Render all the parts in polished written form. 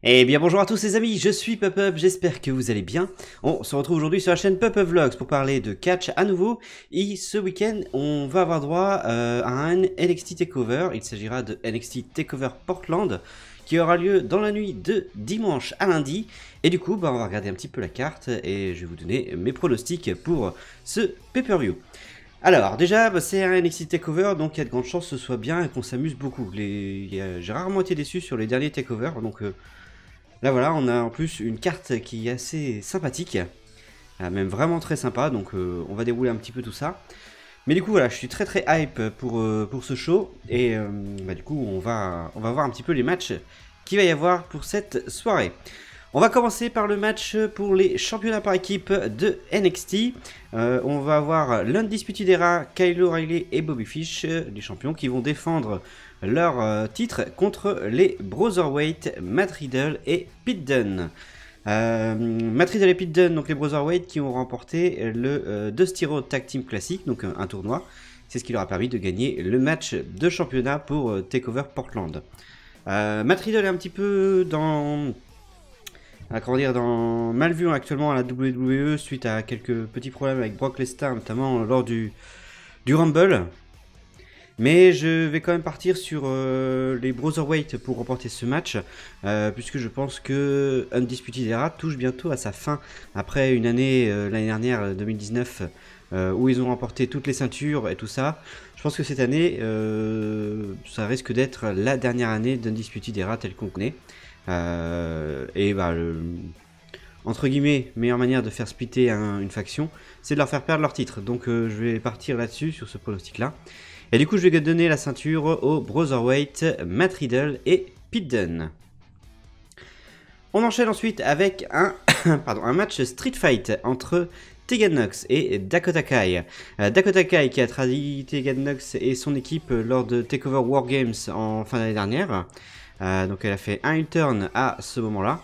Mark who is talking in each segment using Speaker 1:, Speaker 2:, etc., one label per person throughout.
Speaker 1: Eh bien bonjour à tous les amis, je suis Pup, j'espère que vous allez bien. On se retrouve aujourd'hui sur la chaîne Pup Vlogs pour parler de catch à nouveau. Et ce week-end, on va avoir droit à un NXT Takeover. Il s'agira de NXT Takeover Portland qui aura lieu dans la nuit de dimanche à lundi. Et du coup, on va regarder un petit peu la carte et je vais vous donner mes pronostics pour ce pay-per-view. Alors, déjà, c'est un NXT Takeover, donc il y a de grandes chances que ce soit bien et qu'on s'amuse beaucoup. J'ai rarement été déçu sur les derniers Takeover, donc là voilà, on a en plus une carte qui est assez sympathique, même vraiment très sympa, donc on va dérouler un petit peu tout ça. Mais du coup voilà, je suis très très hype pour ce show, et du coup on va voir un petit peu les matchs qu'il va y avoir pour cette soirée. On va commencer par le match pour les championnats par équipe de NXT. On va avoir l'Undisputed Era, Kyle O'Reilly et Bobby Fish, les champions qui vont défendre leur titre contre les Brotherweight, Matt Riddle et Pete Dunne. Matt Riddle et Pete Dunne, donc les Brotherweight, qui ont remporté le Dusty Road Tag Team Classic, donc un tournoi. C'est ce qui leur a permis de gagner le match de championnat pour Takeover Portland. Matt Riddle est un petit peu mal vu actuellement à la WWE suite à quelques petits problèmes avec Brock Lesnar, notamment lors du Rumble. Mais je vais quand même partir sur les Brotherweight pour remporter ce match, puisque je pense que Undisputed Era touche bientôt à sa fin, après une année, l'année dernière, 2019, où ils ont remporté toutes les ceintures et tout ça. Je pense que cette année, ça risque d'être la dernière année d'Undisputed Era telle qu'on connaît. Entre guillemets, meilleure manière de faire splitter une faction, c'est de leur faire perdre leur titre. Donc je vais partir là-dessus, sur ce pronostic-là. Et du coup, je vais donner la ceinture aux Brotherweight, Matt Riddle et Pete Dunne. On enchaîne ensuite avec un match Street Fight entre Tegan Nox et Dakota Kai. Dakota Kai qui a trahi Tegan Nox et son équipe lors de Takeover War Games en fin d'année dernière. Donc elle a fait un U-turn à ce moment-là.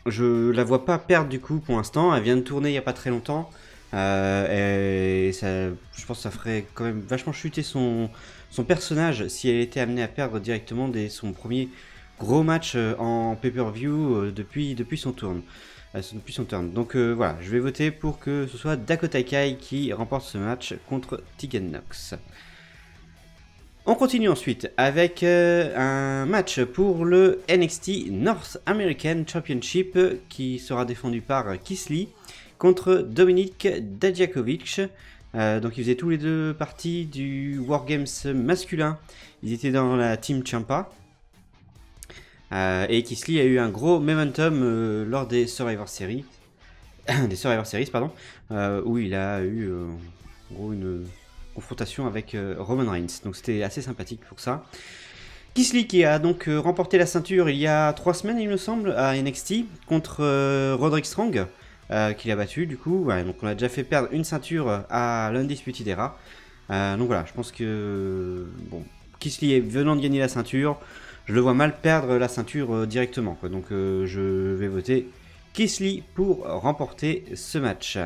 Speaker 1: Je la vois pas perdre du coup pour l'instant. Elle vient de tourner il n'y a pas très longtemps. Et ça, je pense que ça ferait quand même vachement chuter son personnage si elle était amenée à perdre directement dès son premier gros match en pay-per-view depuis son turn. Donc voilà, je vais voter pour que ce soit Dakota Kai qui remporte ce match contre Tegan Nox. On continue ensuite avec un match pour le NXT North American Championship qui sera défendu par Keith Lee contre Dominik Dijakovic. Donc ils faisaient tous les deux partie du Wargames masculin. Ils étaient dans la Team Ciampa. Et Keith Lee a eu un gros momentum lors des Survivor Series. Où il a eu en gros une confrontation avec Roman Reigns. Donc c'était assez sympathique pour ça. Keith Lee qui a donc remporté la ceinture il y a 3 semaines, il me semble, à NXT contre Roderick Strong. Qu'il a battu du coup. Ouais, donc on a déjà fait perdre une ceinture à l'Undisputed Era. Donc voilà, je pense que bon, Keith Lee venant de gagner la ceinture, je le vois mal perdre la ceinture directement, quoi. Donc je vais voter Keith Lee pour remporter ce match.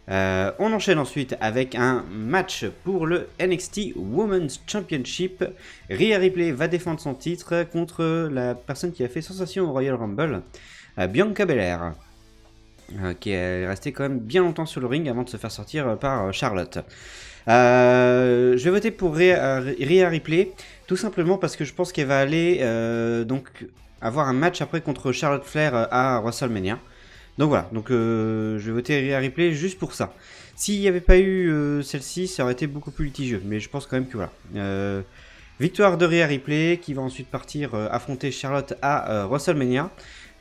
Speaker 1: On enchaîne ensuite avec un match pour le NXT Women's Championship. Rhea Ripley va défendre son titre contre la personne qui a fait sensation au Royal Rumble, Bianca Belair. Qui est restée quand même bien longtemps sur le ring avant de se faire sortir par Charlotte. Je vais voter pour Rhea Ripley, tout simplement parce que je pense qu'elle va aller donc avoir un match après contre Charlotte Flair à WrestleMania. Donc voilà, donc je vais voter Rhea Ripley juste pour ça. S'il n'y avait pas eu celle-ci, ça aurait été beaucoup plus litigieux, mais je pense quand même que voilà. Victoire de Rhea Ripley qui va ensuite partir affronter Charlotte à WrestleMania.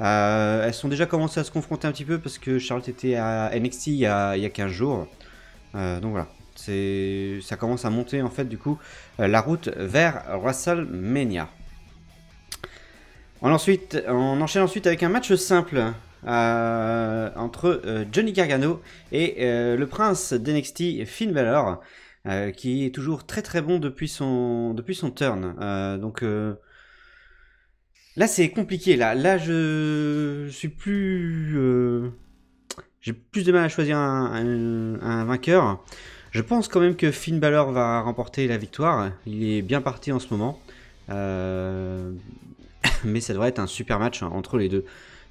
Speaker 1: Elles sont déjà commencées à se confronter un petit peu parce que Charlotte était à NXT il y a 15 jours. Donc voilà, ça commence à monter en fait du coup la route vers WrestleMania. On enchaîne ensuite avec un match simple entre Johnny Gargano et le prince d'NXT Finn Balor, qui est toujours très très bon depuis son turn. Là, c'est compliqué. Là, je suis plus. J'ai plus de mal à choisir un vainqueur. Je pense quand même que Finn Balor va remporter la victoire. Il est bien parti en ce moment. mais ça devrait être un super match entre les deux.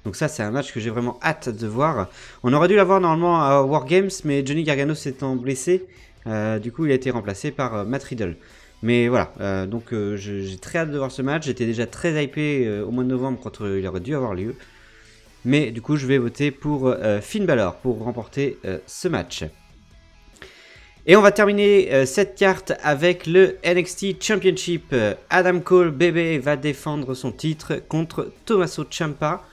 Speaker 1: Donc ça, c'est un match que j'ai vraiment hâte de voir. On aurait dû l'avoir normalement à Wargames, mais Johnny Gargano s'étant blessé, du coup il a été remplacé par Matt Riddle. Mais voilà, donc j'ai très hâte de voir ce match. J'étais déjà très hypé au mois de novembre quand il aurait dû avoir lieu. Mais du coup, je vais voter pour Finn Balor pour remporter ce match. Et on va terminer cette carte avec le NXT Championship. Adam Cole, bébé, va défendre son titre contre Tommaso Ciampa.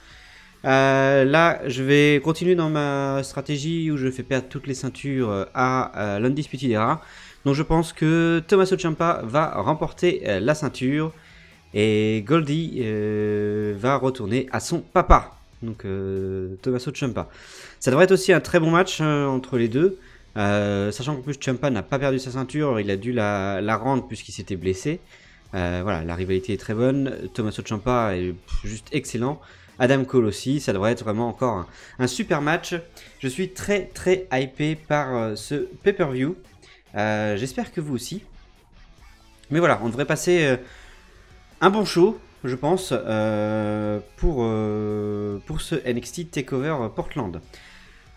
Speaker 1: Là, je vais continuer dans ma stratégie où je fais perdre toutes les ceintures à l'Undisputed Era. Donc je pense que Tommaso Ciampa va remporter la ceinture et Goldie va retourner à son papa. Donc Tommaso Ciampa. Ça devrait être aussi un très bon match entre les deux. Sachant qu'en plus Ciampa n'a pas perdu sa ceinture, il a dû la rendre puisqu'il s'était blessé. Voilà, la rivalité est très bonne. Tommaso Ciampa est juste excellent. Adam Cole aussi, ça devrait être vraiment encore un super match. Je suis très très hypé par ce pay-per-view. J'espère que vous aussi. Mais voilà, on devrait passer un bon show, je pense, pour ce NXT TakeOver Portland.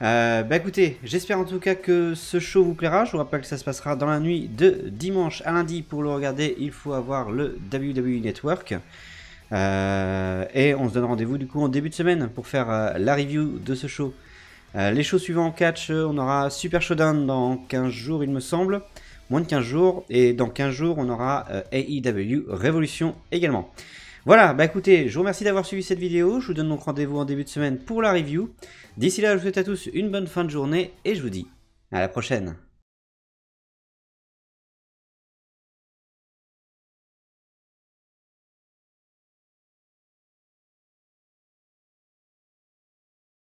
Speaker 1: Bah écoutez, j'espère en tout cas que ce show vous plaira. Je vous rappelle que ça se passera dans la nuit de dimanche à lundi. Pour le regarder, il faut avoir le WWE Network. Et on se donne rendez-vous du coup en début de semaine pour faire la review de ce show. Les shows suivants en catch, on aura Super Showdown dans 15 jours il me semble, moins de 15 jours, et dans 15 jours on aura AEW Revolution également. Voilà, bah écoutez, je vous remercie d'avoir suivi cette vidéo, je vous donne donc rendez-vous en début de semaine pour la review. D'ici là, je vous souhaite à tous une bonne fin de journée, et je vous dis à la prochaine.